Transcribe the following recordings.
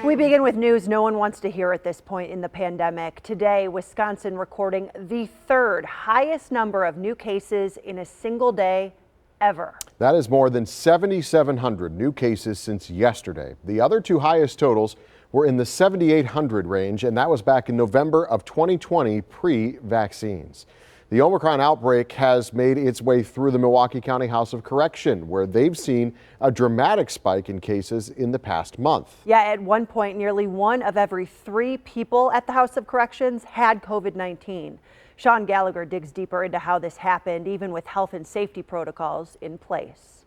We begin with news no one wants to hear at this point in the pandemic. Today, Wisconsin recording the third highest number of new cases in a single day ever. That is more than 7,700 new cases since yesterday. The other two highest totals were in the 7,800 range, and that was back in November of 2020 pre-vaccines. The Omicron outbreak has made its way through the Milwaukee County House of Correction, where they've seen a dramatic spike in cases in the past month. Yeah, at one point, nearly 1 of every 3 people at the House of Corrections had COVID-19. Sean Gallagher digs deeper into how this happened, even with health and safety protocols in place.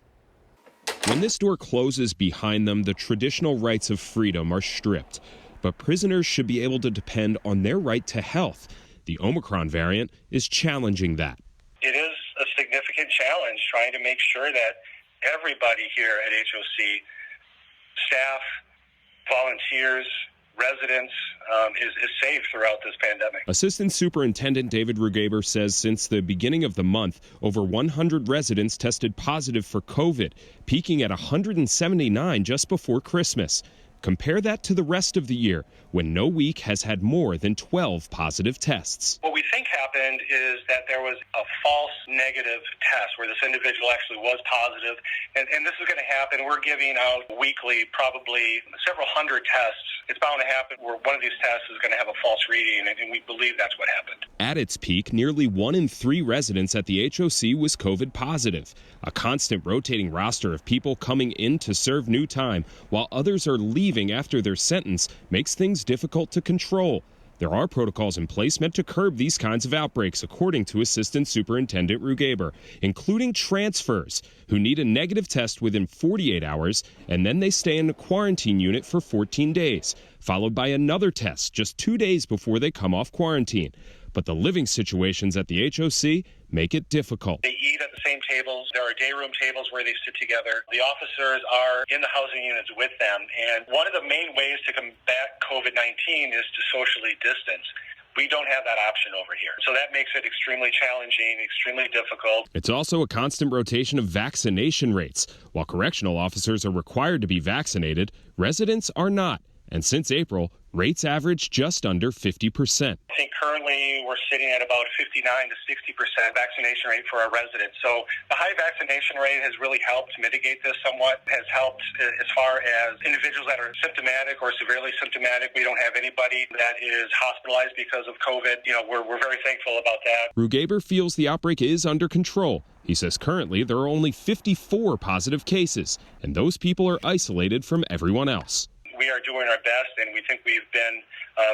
When this door closes behind them, the traditional rights of freedom are stripped. But prisoners should be able to depend on their right to health. The Omicron variant is challenging that. It is a significant challenge trying to make sure that everybody here at HOC, staff, volunteers, residents, is safe throughout this pandemic. Assistant Superintendent David Rugaber says since the beginning of the month, over 100 residents tested positive for COVID, peaking at 179 just before Christmas. Compare that to the rest of the year, when no week has had more than 12 positive tests. What we think happened is that there was a false negative test where this individual actually was positive, and this is going to happen. We're giving out weekly probably several hundred tests. It's bound to happen where one of these tests is going to have a false reading, and we believe that's what happened. At its peak, nearly 1 in 3 residents at the HOC was COVID positive. A constant rotating roster of people coming in to serve new time while others are leaving after their sentence makes things difficult to control. There are protocols in place meant to curb these kinds of outbreaks, according to Assistant Superintendent Rugaber, including transfers who need a negative test within 48 hours, and then they stay in a quarantine unit for 14 days, followed by another test just 2 days before they come off quarantine. But the living situations at the HOC make it difficult. They eat at the same tables. There are day room tables where they sit together. The officers are in the housing units with them. And one of the main ways to combat COVID-19 is to socially distance. We don't have that option over here. So that makes it extremely challenging, extremely difficult. It's also a constant rotation of vaccination rates. While correctional officers are required to be vaccinated, residents are not. And since April, rates average just under 50%. I think currently we're sitting at about 59 to 60% vaccination rate for our residents. So the high vaccination rate has really helped mitigate this somewhat, has helped as far as individuals that are symptomatic or severely symptomatic. We don't have anybody that is hospitalized because of COVID. We're very thankful about that. Rugaber feels the outbreak is under control. He says currently there are only 54 positive cases, and those people are isolated from everyone else. We are doing our best, and we think we've been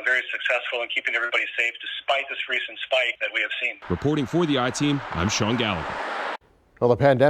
very successful in keeping everybody safe despite this recent spike that we have seen. Reporting for the I-Team, I'm Sean Gallagher. Well, the pandemic